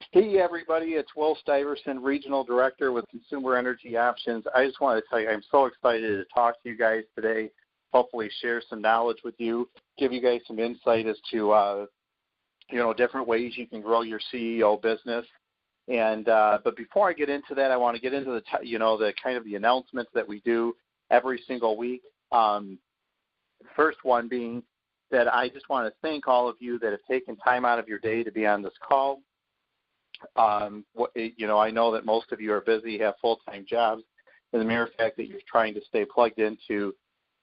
Hey, everybody. It's Will Stuyvesant, Regional Director with Consumer Energy Options. I just want to tell you I'm so excited to talk to you guys today, hopefully share some knowledge with you, give you guys some insight as to, different ways you can grow your CEO business. And but before I get into that, I want to get into the kind of the announcements that we do every single week. First one being that I just want to thank all of you that have taken time out of your day to be on this call. I know that most of you are busy, have full-time jobs, and the mere fact that you're trying to stay plugged into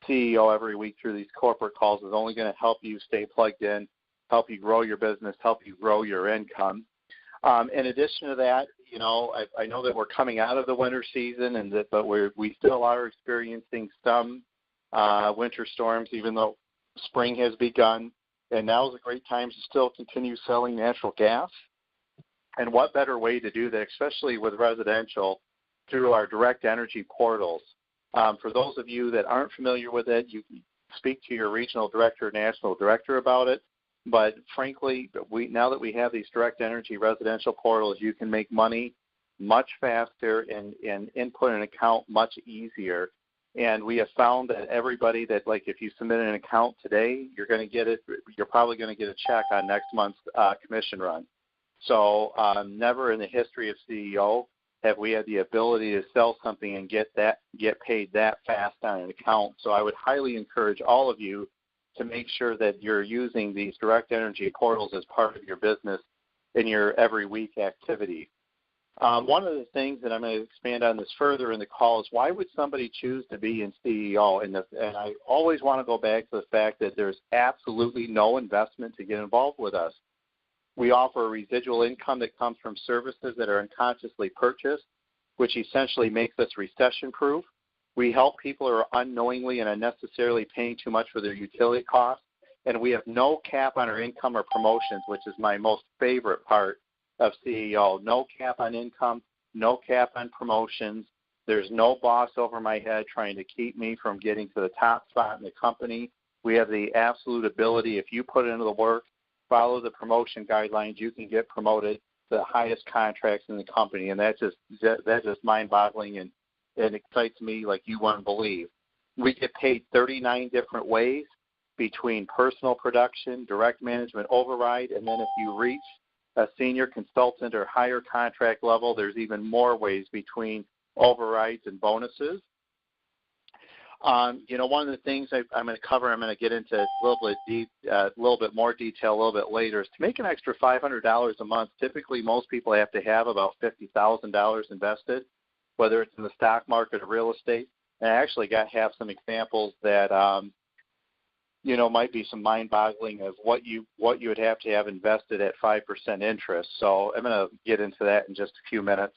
CEO every week through these corporate calls is only going to help you stay plugged in, help you grow your business, help you grow your income. In addition to that, I know that we're coming out of the winter season, but we still are experiencing some winter storms, even though spring has begun, and now is a great time to still continue selling natural gas. And what better way to do that, especially with residential, through our direct energy portals. For those of you that aren't familiar with it, you can speak to your regional director, national director about it. But frankly, now that we have these direct energy residential portals, you can make money much faster and input an account much easier. And we have found that everybody that, like, if you submit an account today, you're going to get it. You're probably going to get a check on next month's commission run. So never in the history of CEO have we had the ability to sell something and get paid that fast on an account. So I would highly encourage all of you to make sure that you're using these direct energy portals as part of your business in your every week activity. One of the things that I'm going to expand on this further in the call is why would somebody choose to be in CEO? And I always want to go back to the fact that there's absolutely no investment to get involved with us. We offer a residual income that comes from services that are unconsciously purchased, which essentially makes us recession-proof. We help people who are unknowingly and unnecessarily paying too much for their utility costs, and we have no cap on our income or promotions, which is my most favorite part of CEO. No cap on income, no cap on promotions. There's no boss over my head trying to keep me from getting to the top spot in the company. We have the absolute ability, if you put into the work, follow the promotion guidelines, you can get promoted to the highest contracts in the company, and that's just mind-boggling and excites me like you wouldn't believe. We get paid 39 different ways between personal production, direct management override, and then if you reach a senior consultant or higher contract level, there's even more ways between overrides and bonuses. One of the things I'm going to cover, I'm going to get into a little bit more detail a little bit later, is to make an extra $500 a month. Typically, most people have to have about $50,000 invested, whether it's in the stock market or real estate. And I actually have some examples that, might be some mind-boggling of what you would have to have invested at 5% interest. So I'm going to get into that in just a few minutes.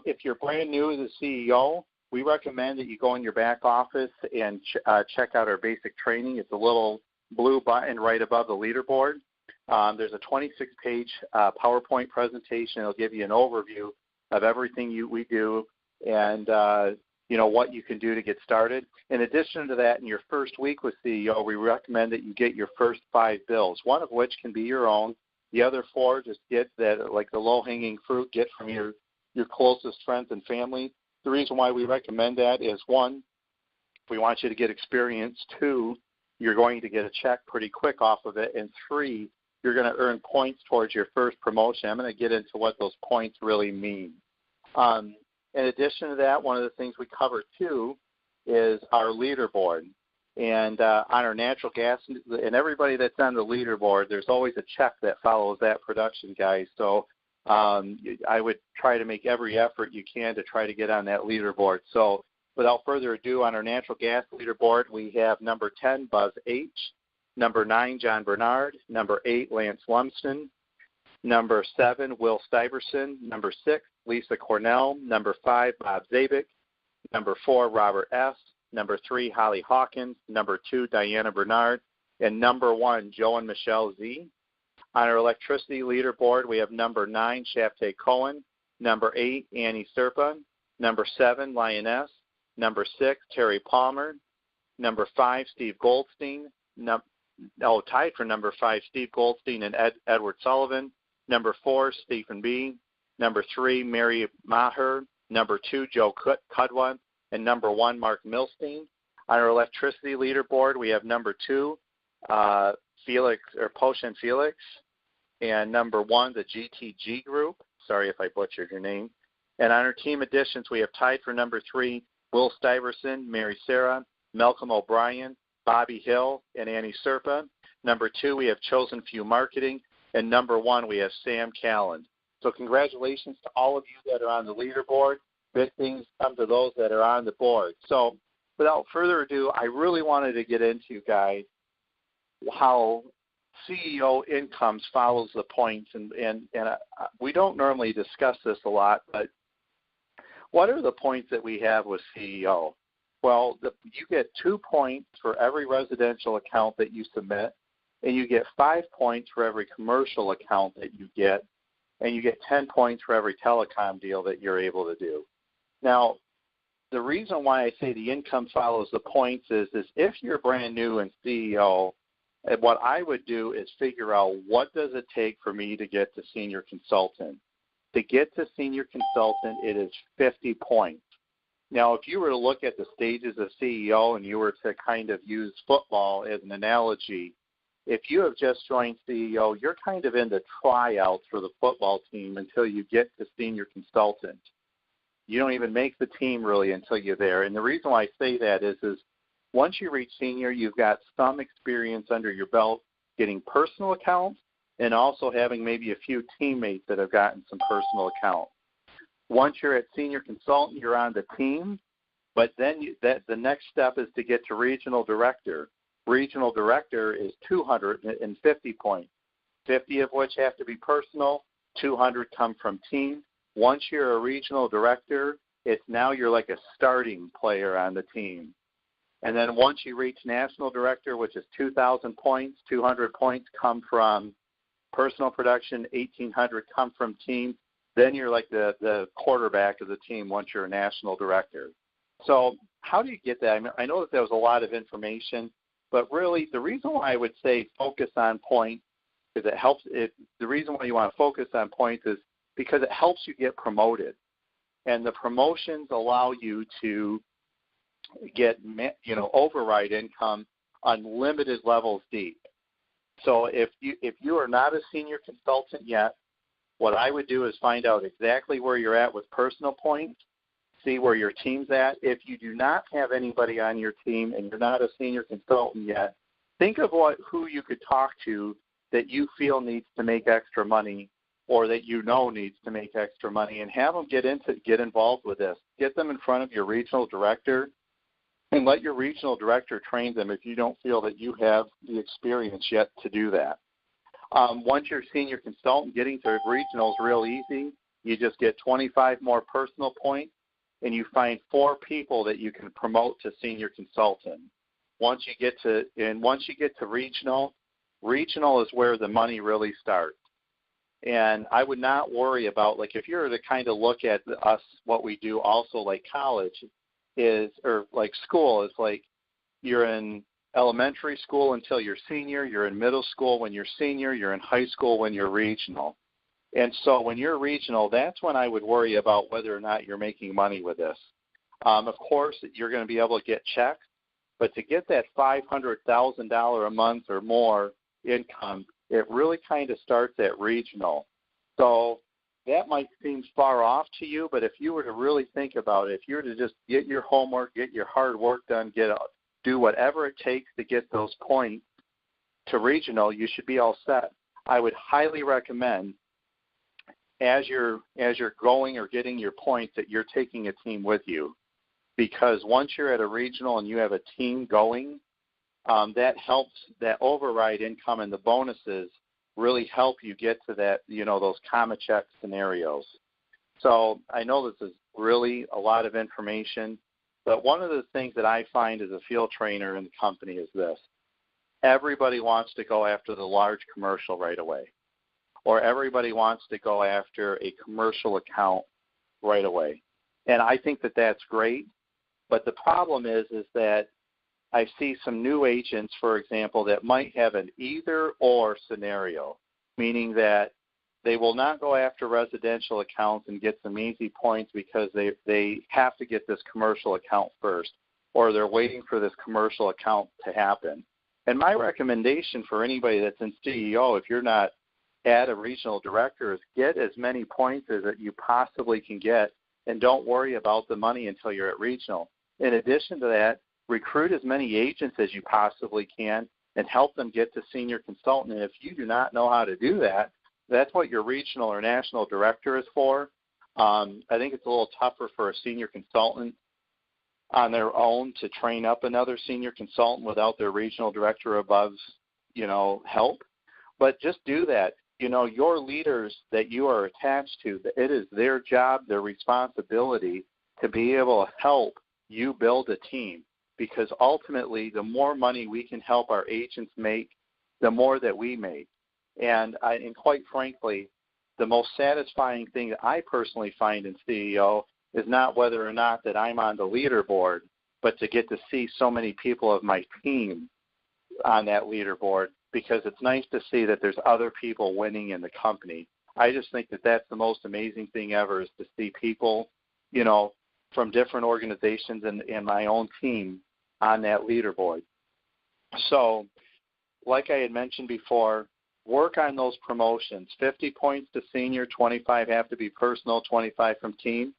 If you're brand new as a CEO, we recommend that you go in your back office and check out our basic training. It's a little blue button right above the leaderboard. There's a 26-page PowerPoint presentation. It'll give you an overview of everything we do and, what you can do to get started. In addition to that, in your first week with CEO, we recommend that you get your first 5 bills, one of which can be your own. The other 4, just get that, like the low-hanging fruit, get from your closest friends and family. The reason why we recommend that is, 1, we want you to get experience. 2, you're going to get a check pretty quick off of it. And 3, you're going to earn points towards your first promotion. I'm going to get into what those points really mean. In addition to that, one of the things we cover, too, is our leaderboard. And on our natural gas, and everybody that's on the leaderboard, there's always a check that follows that production, guys. So I would try to make every effort you can to try to get on that leaderboard. So without further ado, on our natural gas leaderboard, we have number 10, Buzz H, number 9, John Bernard, number 8, Lance Lumsden, number 7, Will Stuyvesant, number 6, Lisa Cornell, number 5, Bob Zabik, number 4, Robert S., number 3, Holly Hawkins, number 2, Diana Bernard, and number 1, Joe and Michelle Z. On our electricity leaderboard, we have number 9, Shafte Cohen, number 8, Annie Serpa, number 7, Lioness, number 6, Terry Palmer, number 5, Steve Goldstein, tied for number 5, Steve Goldstein and Edward Sullivan, Number 4, Stephen B. Number 3, Mary Maher. Number 2, Joe Cudwa. And number 1, Mark Milstein. On our electricity leaderboard, we have number 2, Felix or Poshan Felix. And number 1, the GTG group. Sorry if I butchered your name. And on our team additions, we have tied for number 3, Will Stiverson, Mary Sarah, Malcolm O'Brien, Bobby Hill, and Annie Serpa. Number 2, we have Chosen Few Marketing. And number 1, we have Sam Calland. So congratulations to all of you that are on the leaderboard. Big things come to those that are on the board. So without further ado, I really wanted to get into, guys, how CEO incomes follows the points. And we don't normally discuss this a lot, but what are the points that we have with CEO? Well, you get 2 points for every residential account that you submit, and you get 5 points for every commercial account that you get, and you get 10 points for every telecom deal that you're able to do. Now, the reason why I say the income follows the points is if you're brand new in CEO, what I would do is figure out what does it take for me to get to senior consultant. To get to senior consultant, it is 50 points. Now, if you were to look at the stages of CEO and you were to kind of use football as an analogy, if you have just joined CEO, you're kind of in the tryouts for the football team until you get to senior consultant. You don't even make the team really until you're there. And the reason why I say that is once you reach senior, you've got some experience under your belt getting personal accounts and also having maybe a few teammates that have gotten some personal accounts. Once you're at senior consultant, you're on the team, but then the next step is to get to regional director. Regional director is 250 points, 50 of which have to be personal, 200 come from team. Once you're a regional director, you're like a starting player on the team. And then once you reach national director, which is 2,000 points, 200 points come from personal production, 1,800 come from team. Then you're like the quarterback of the team once you're a national director. So how do you get that? I know that was a lot of information, but really the reason why I would say focus on points is the reason why you want to focus on points is because it helps you get promoted. And the promotions allow you to get override income on limited levels deep. So if you are not a senior consultant yet, what I would do is find out exactly where you're at with personal points, see where your team's at. If you do not have anybody on your team and you're not a senior consultant yet, think of who you could talk to that you feel needs to make extra money or that you know needs to make extra money, and have them get involved with this. Get them in front of your regional director and let your regional director train them if you don't feel that you have the experience yet to do that. Once you're a senior consultant, getting to regional is real easy. You just get 25 more personal points, and you find 4 people that you can promote to senior consultant. Once you get to regional is where the money really starts. And I would not worry about, like, if you were to kind of look at us, what we do also like college or like school is like you're in elementary school until you're senior, you're in middle school when you're senior, you're in high school when you're regional. And so when you're regional, that's when I would worry about whether or not you're making money with this. Of course, you're going to be able to get checks, but to get that $500,000 a month or more income, it really kind of starts at regional. So that might seem far off to you, but if you were to really think about it, if you were to just get your homework, get your hard work done, do whatever it takes to get those points to regional, you should be all set. I would highly recommend as you're going or getting your points that you're taking a team with you, because once you're at a regional and you have a team going, that helps, that override income and the bonuses really help you get to that, those comma check scenarios. So I know this is really a lot of information, but one of the things that I find as a field trainer in the company is this. Everybody wants to go after the large commercial right away, or everybody wants to go after a commercial account right away. And I think that that's great, but the problem is that I see some new agents, for example, that might have an either-or scenario, meaning that They will not go after residential accounts and get some easy points because they have to get this commercial account first, or they're waiting for this commercial account to happen. And my recommendation for anybody that's in CEO, if you're not at a regional director, is get as many points as that you possibly can get, and don't worry about the money until you're at regional. In addition to that, recruit as many agents as you possibly can and help them get to senior consultant. And if you do not know how to do that, that's what your regional or national director is for. I think it's a little tougher for a senior consultant on their own to train up another senior consultant without their regional director above, help. But just do that. Your leaders that you are attached to, it is their job, their responsibility to be able to help you build a team, because ultimately the more money we can help our agents make, the more that we make. And quite frankly, the most satisfying thing that I personally find in CEO is not whether or not that I'm on the leaderboard, but to get to see so many people of my team on that leaderboard, because it's nice to see that there's other people winning in the company. I just think that that's the most amazing thing ever, is to see people, from different organizations and my own team on that leaderboard. So, like I had mentioned before, work on those promotions. 50 points to senior, 25 have to be personal, 25 from team.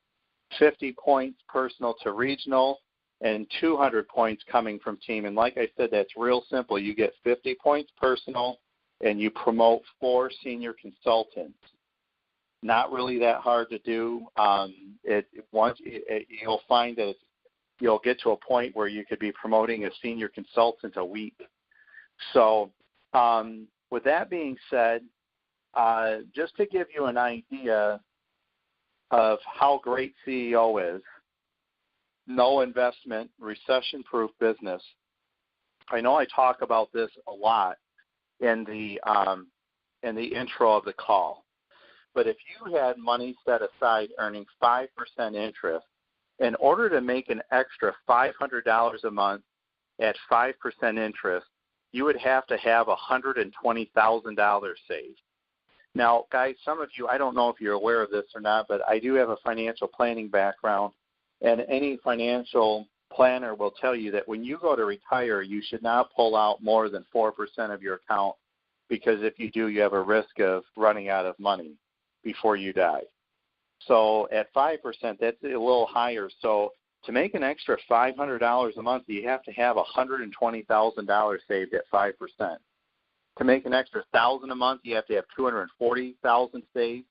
50 points personal to regional, and 200 points coming from team. And like I said, that's real simple. You get 50 points personal, and you promote 4 senior consultants. Not really that hard to do. You'll find that you'll get to a point where you could be promoting a senior consultant a week. So with that being said, just to give you an idea of how great CEO is, no investment, recession-proof business. I know I talk about this a lot in the intro of the call, but if you had money set aside earning 5% interest, in order to make an extra $500 a month at 5% interest, you would have to have $120,000 saved. Now, guys, some of you, I don't know if you're aware of this or not, but I do have a financial planning background, and any financial planner will tell you that when you go to retire, you should not pull out more than 4% of your account, because if you do, you have a risk of running out of money before you die. So at 5%, that's a little higher. So to make an extra $500 a month, you have to have $120,000 saved at 5%. To make an extra $1,000 a month, you have to have $240,000 saved.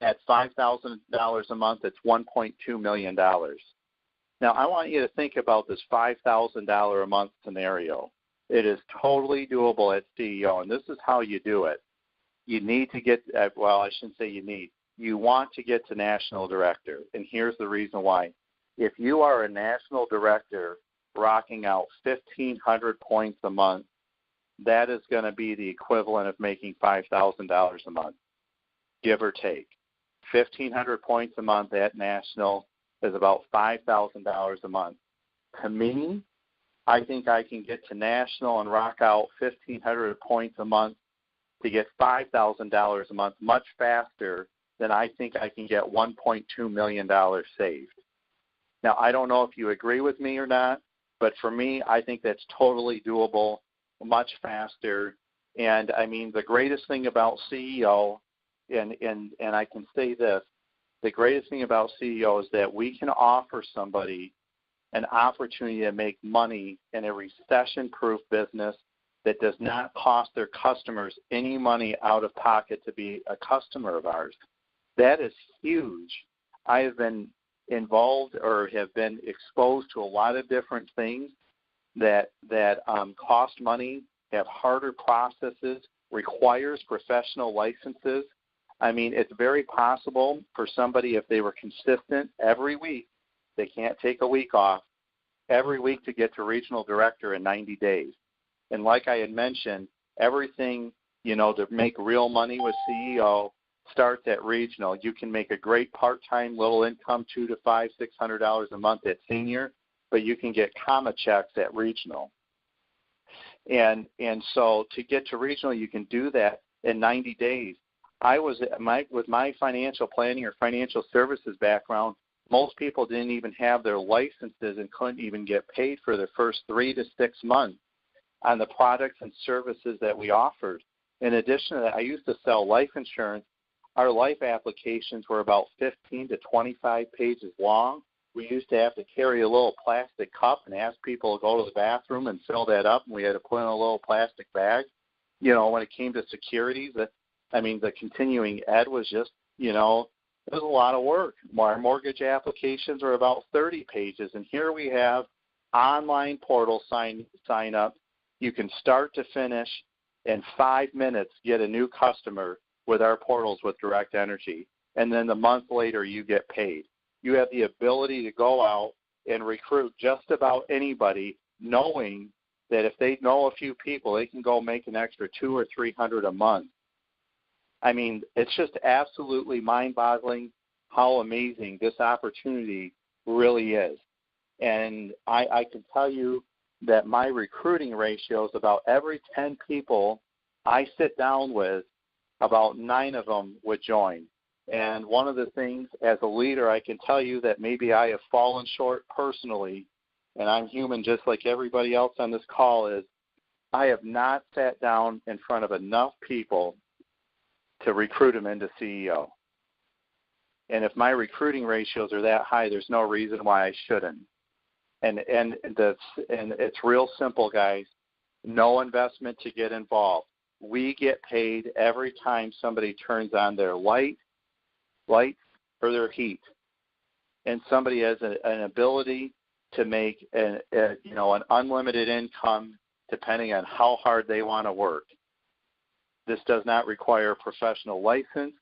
At $5,000 a month, it's $1.2 million. Now, I want you to think about this $5,000 a month scenario. It is totally doable at CEO, and this is how you do it. You need to get, well, I shouldn't say you need. You want to get to national director, and here's the reason why. If you are a national director rocking out 1,500 points a month, that is going to be the equivalent of making $5,000 a month, give or take. 1,500 points a month at national is about $5,000 a month. To me, I think I can get to national and rock out 1,500 points a month to get $5,000 a month much faster than I think I can get $1.2 million saved. Now, I don't know if you agree with me or not, but for me, I think that's totally doable, much faster. And, I mean, the greatest thing about CEO, and I can say this, the greatest thing about CEO is that we can offer somebody an opportunity to make money in a recession-proof business that does not cost their customers any money out of pocket to be a customer of ours. That is huge. I have been involved or have been exposed to a lot of different things that cost money, have harder processes, requires professional licenses. I mean, it's very possible for somebody, if they were consistent every week, they can't take a week off, every week to get to regional director in 90 days. And like I had mentioned, everything, to make real money with CEO starts at regional. You can make a great part-time little income, $200 to $500, $600 a month at senior, but you can get comma checks at regional. And so to get to regional, you can do that in 90 days. with my financial planning or financial services background, most people didn't even have their licenses and couldn't even get paid for their first 3 to 6 months on the products and services that we offered. In addition to that, I used to sell life insurance. Our life applications were about 15 to 25 pages long. We used to have to carry a little plastic cup and ask people to go to the bathroom and fill that up, and we had to put in a little plastic bag. When it came to securities, the continuing ed was just, it was a lot of work. Our mortgage applications are about 30 pages, and here we have online portal sign up. You can start to finish in 5 minutes get a new customer with our portals with Direct Energy, and then the month later you get paid. You have the ability to go out and recruit just about anybody, knowing that if they know a few people, they can go make an extra $200 or $300 a month. It's just absolutely mind-boggling how amazing this opportunity really is. And I can tell you that my recruiting ratio is about every 10 people I sit down with, about 9 of them would join. And one of the things as a leader, I can tell you that maybe I have fallen short personally, and I'm human just like everybody else on this call, is I have not sat down in front of enough people to recruit them into CEO. And if my recruiting ratios are that high, there's no reason why I shouldn't. And it's real simple, guys. No investment to get involved. We get paid every time somebody turns on their light or their heat, and somebody has an ability to make an unlimited income depending on how hard they want to work. This does not require a professional license,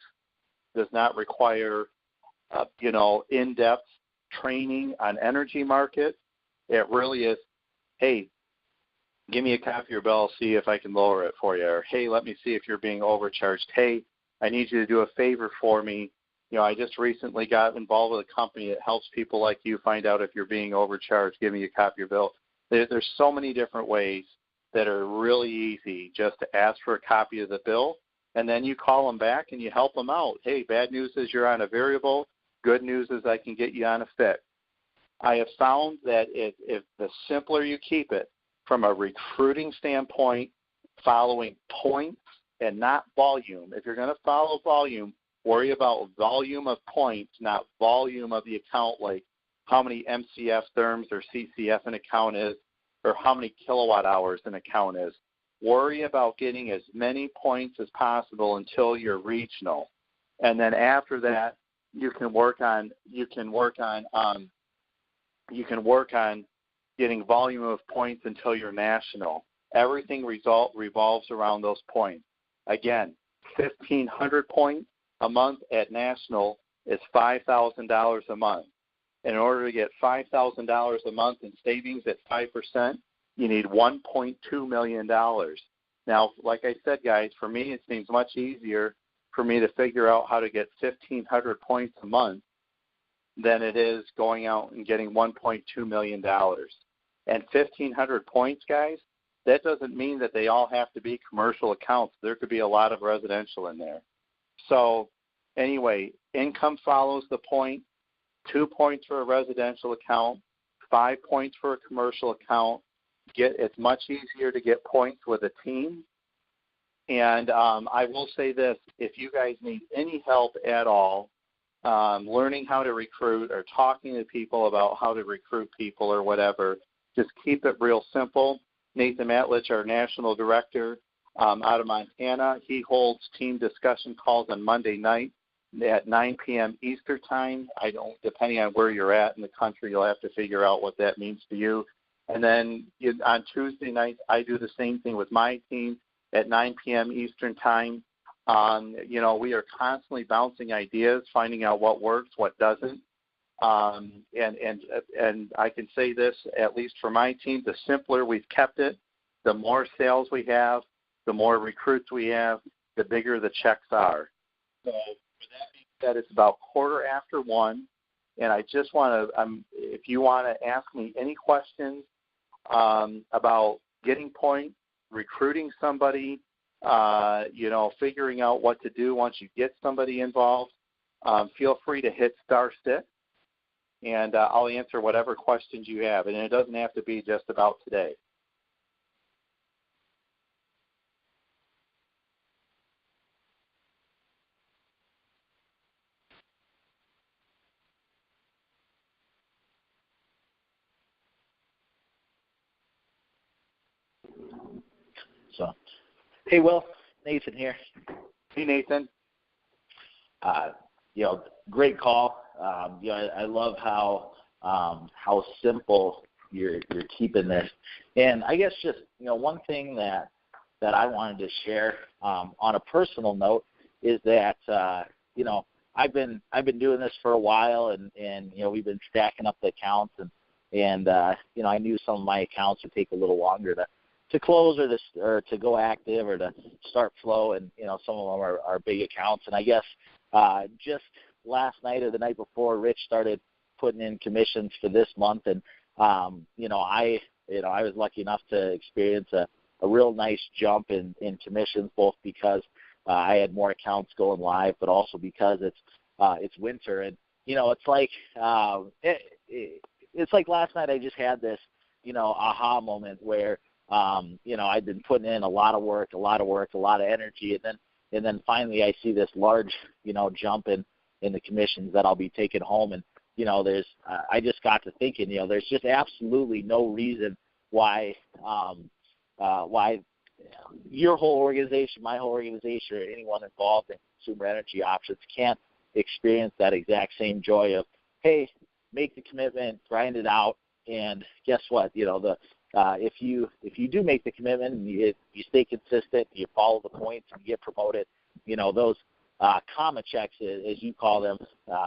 does not require in-depth training on energy market. It really is, hey, give me a copy of your bill, see if I can lower it for you. Or, hey, let me see if you're being overcharged. Hey, I need you to do a favor for me. I just recently got involved with a company that helps people like you find out if you're being overcharged. Give me a copy of your bill. There's so many different ways that are really easy just to ask for a copy of the bill, and then you call them back and you help them out. Hey, bad news is you're on a variable. Good news is I can get you on a fixed. I have found that if the simpler you keep it, from a recruiting standpoint, following points and not volume. If you're going to follow volume, worry about volume of points, not volume of the account, like how many MCF therms or CCF an account is, or how many kilowatt hours an account is. Worry about getting as many points as possible until you're regional. And then after that, you can work on getting volume of points until you're national. Everything revolves around those points. Again, 1,500 points a month at national is $5,000 a month. In order to get $5,000 a month in savings at 5%, you need $1.2 million. Now, like I said, guys, for me it seems much easier for me to figure out how to get 1,500 points a month than it is going out and getting $1.2 million. And 1,500 points, guys, that doesn't mean that they all have to be commercial accounts. There could be a lot of residential in there. So anyway, income follows the point. 2 points for a residential account, 5 points for a commercial account. It's much easier to get points with a team. And I will say this, if you guys need any help at all learning how to recruit or talking to people about how to recruit people or whatever, just keep it real simple. Nathan Matlich, our national director out of Montana, he holds team discussion calls on Monday night at 9 p.m. Eastern time. Depending on where you're at in the country, you'll have to figure out what that means to you. And then on Tuesday nights, I do the same thing with my team at 9 p.m. Eastern time. We are constantly bouncing ideas, finding out what works, what doesn't. And I can say this, at least for my team, the simpler we've kept it, the more sales we have, the more recruits we have, the bigger the checks are. So for that being said, it's about 1:15, and I just want to, if you want to ask me any questions about getting points, recruiting somebody, figuring out what to do once you get somebody involved, feel free to hit *6, and I'll answer whatever questions you have. And it doesn't have to be just about today. So, hey, Will, Nathan here. Hey, Nathan. Great call. I love how simple you're keeping this. And I guess just one thing that I wanted to share on a personal note is that I've been doing this for a while, and we've been stacking up the accounts, and I knew some of my accounts would take a little longer to close or to go active or to start flow, and some of them are big accounts. And I guess just last night or the night before, Rich started putting in commissions for this month, and I was lucky enough to experience a real nice jump in commissions, both because I had more accounts going live, but also because it's winter, and it's like it's like last night I just had this aha moment where I'd been putting in a lot of work, a lot of energy, and then finally I see this large jump in the commissions that I'll be taking home, and I just got to thinking, there's just absolutely no reason why your whole organization, my whole organization, or anyone involved in Consumer Energy Options can't experience that exact same joy of, hey, make the commitment, grind it out, and guess what? If you do make the commitment and you stay consistent, you follow the points, and you get promoted, those comma checks, as you call them,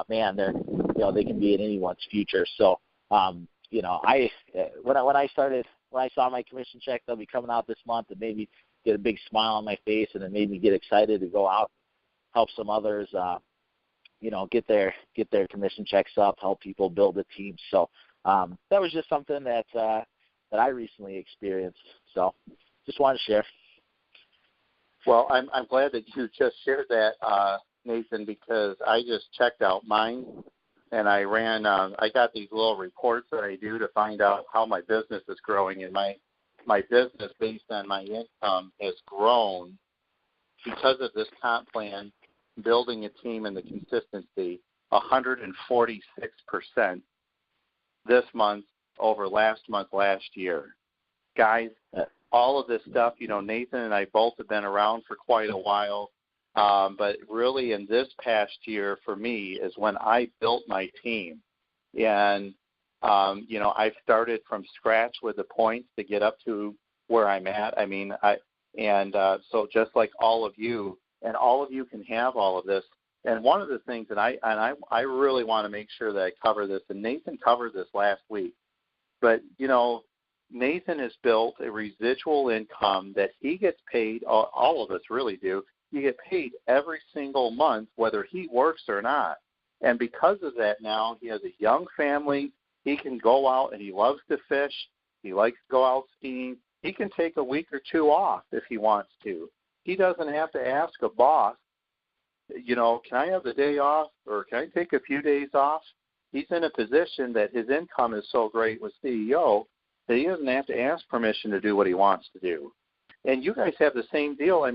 man, they can be in anyone's future. So, when I saw my commission check, they'll be coming out this month, and made me get a big smile on my face, and it made me get excited to go out, help some others, get their commission checks up, help people build a team. So that was just something that I recently experienced. So just wanted to share. Well, I'm glad that you just shared that, Nathan, because I just checked out mine, and I ran. I got these little reports that I do to find out how my business is growing, and my business based on my income has grown because of this comp plan, building a team, and the consistency, 146% this month over last month last year. Guys, all of this stuff, Nathan and I both have been around for quite a while, but really in this past year for me is when I built my team. And, I've started from scratch with the points to get up to where I'm at. So just like all of you, and all of you can have all of this. And one of the things that I really want to make sure that I cover this, and Nathan covered this last week, but, Nathan has built a residual income that he gets paid, all of us really do. You get paid every single month, whether he works or not. And because of that now, he has a young family. He can go out, and he loves to fish. He likes to go out skiing. He can take a week or two off if he wants to. He doesn't have to ask a boss, can I have the day off, or can I take a few days off? He's in a position that his income is so great with CEO that he doesn't have to ask permission to do what he wants to do. And you guys have the same deal.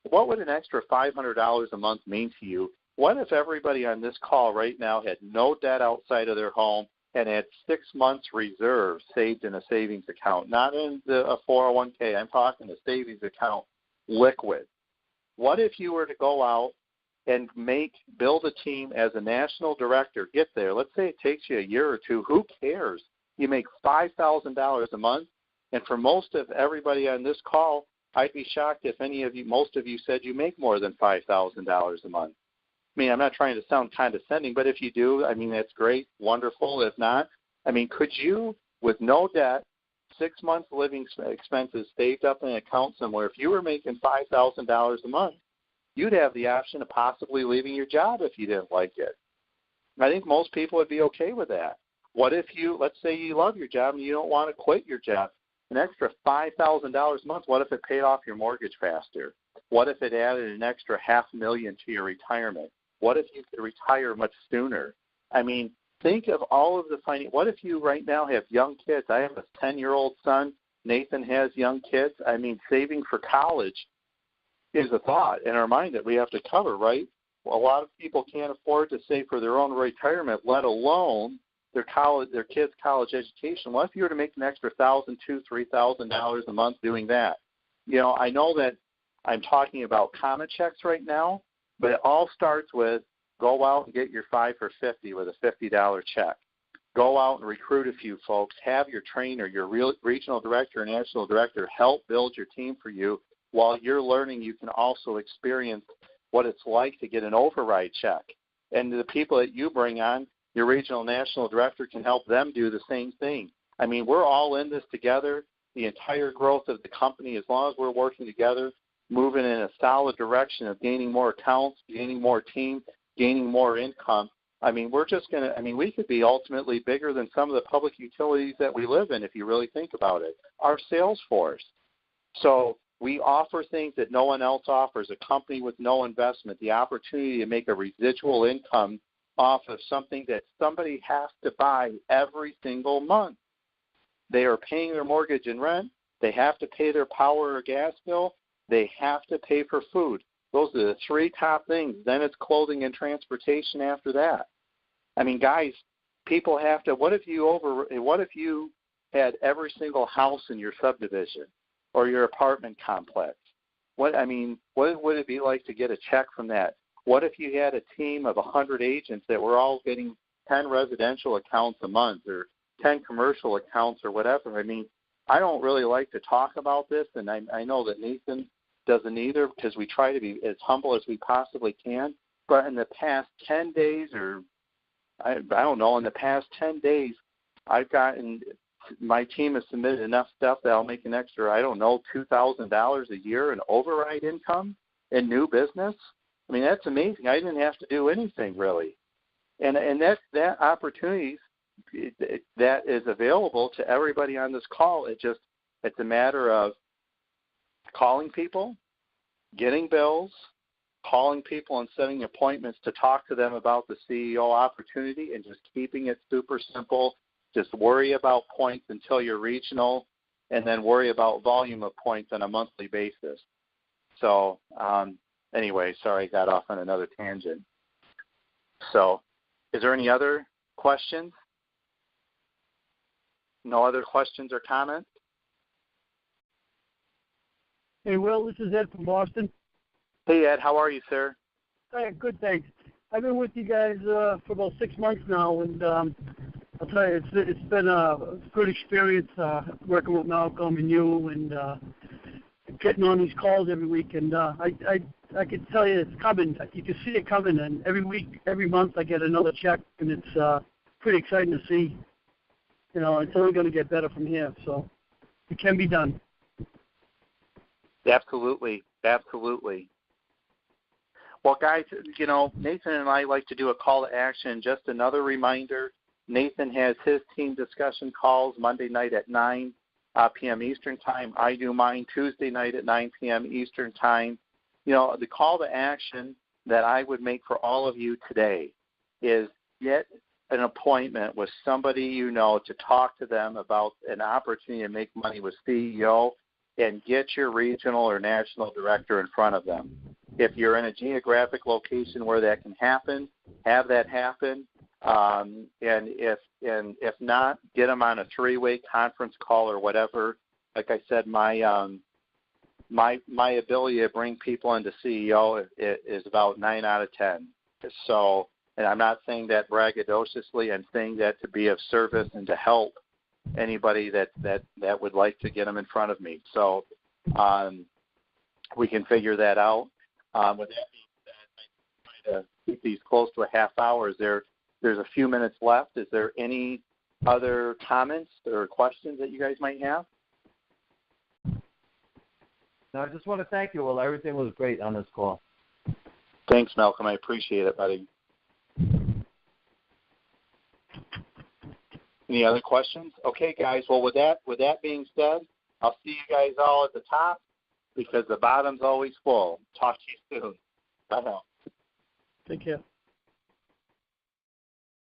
What would an extra $500 a month mean to you? What if everybody on this call right now had no debt outside of their home and had 6 months reserves saved in a savings account, not in a 401k? I'm talking a savings account, liquid. What if you were to go out and build a team as a national director, get there. Let's say it takes you a year or two. Who cares? You make $5,000 a month. And for most of everybody on this call, I'd be shocked if most of you said you make more than $5,000 a month. I'm not trying to sound condescending, but if you do, that's great, wonderful. If not, could you, with no debt, 6 months living expenses saved up in an account somewhere, if you were making $5,000 a month, you'd have the option of possibly leaving your job if you didn't like it. I think most people would be okay with that. What if let's say you love your job and you don't want to quit your job, an extra $5,000 a month, what if it paid off your mortgage faster? What if it added an extra $500,000 to your retirement? What if you could retire much sooner? I mean, think of all of the what if you right now have young kids? I have a 10-year-old son. Nathan has young kids. I mean, saving for college is a thought in our mind that we have to cover, right? Well, a lot of people can't afford to save for their own retirement, let alone their kids' college education. What if you were to make an extra $1,000, $2,000, $3,000 a month doing that? You know, I know that I'm talking about common checks right now, but it all starts with go out and get your 5 for 50 with a $50 check. Go out and recruit a few folks. Have your trainer, your regional director or national director help build your team for you. While you're learning, you can also experience what it's like to get an override check. And the people that you bring on, your regional national director can help them do the same thing. I mean, we're all in this together. The entire growth of the company, as long as we're working together, moving in a solid direction of gaining more accounts, gaining more team, gaining more income. I mean, we're just going to, I mean, we could be ultimately bigger than some of the public utilities that we live in if you really think about it. Our sales force. So we offer things that no one else offers, a company with no investment, the opportunity to make a residual income off of something that somebody has to buy every single month. They are paying their mortgage and rent. They have to pay their power or gas bill. They have to pay for food. Those are the three top things. Then it's clothing and transportation after that. I mean, guys, people have to, what if you had every single house in your subdivision or your apartment complex? What would it be like to get a check from that? What if you had a team of 100 agents that were all getting 10 residential accounts a month or 10 commercial accounts or whatever? I mean, I don't really like to talk about this, and I know that Nathan doesn't either because we try to be as humble as we possibly can. But in the past 10 days or I don't know, in the past 10 days, my team has submitted enough stuff that I'll make an extra, I don't know, $2,000 a year in override income in new business. I mean, that's amazing. I didn't have to do anything really. And that opportunity that is available to everybody on this call. It's a matter of calling people, getting bills, calling people and setting appointments to talk to them about the CEO opportunity and just keeping it super simple. Just worry about points until you're regional and then worry about volume of points on a monthly basis. So anyway, sorry I got off on another tangent. So is there any other questions? No other questions or comments? Hey, Will, this is Ed from Boston. Hey, Ed, how are you, sir? Hey, good, thanks. I've been with you guys for about 6 months now, and I'll tell you, it's been a good experience working with Malcolm and you and getting on these calls every week. And I can tell you it's coming. You can see it coming, and every week, every month I get another check, and it's pretty exciting to see. You know, it's only going to get better from here, so it can be done. Absolutely. Well, guys, you know, Nathan and I like to do a call to action. Just another reminder, Nathan has his team discussion calls Monday night at 9 p.m. Eastern Time. I do mine Tuesday night at 9 p.m. Eastern Time. You know, the call to action that I would make for all of you today is get an appointment with somebody you know to talk to them about an opportunity to make money with CEO and get your regional or national director in front of them. If you're in a geographic location where that can happen, have that happen. And if not, get them on a 3-way conference call or whatever. Like I said, my ability to bring people into CEO is about 9 out of 10. So, and I'm not saying that braggadociously. I'm saying that to be of service and to help anybody that would like to get them in front of me. So we can figure that out. With that being said, I try to keep these close to a half hour. There's a few minutes left. Is there any other comments or questions that you guys might have? No, I just want to thank you. Well, everything was great on this call. Thanks, Malcolm. I appreciate it, buddy. Any other questions? Okay, guys. Well, with that being said, I'll see you guys all at the top. because the bottom's always full. Talk to you soon. Bye now. Take care.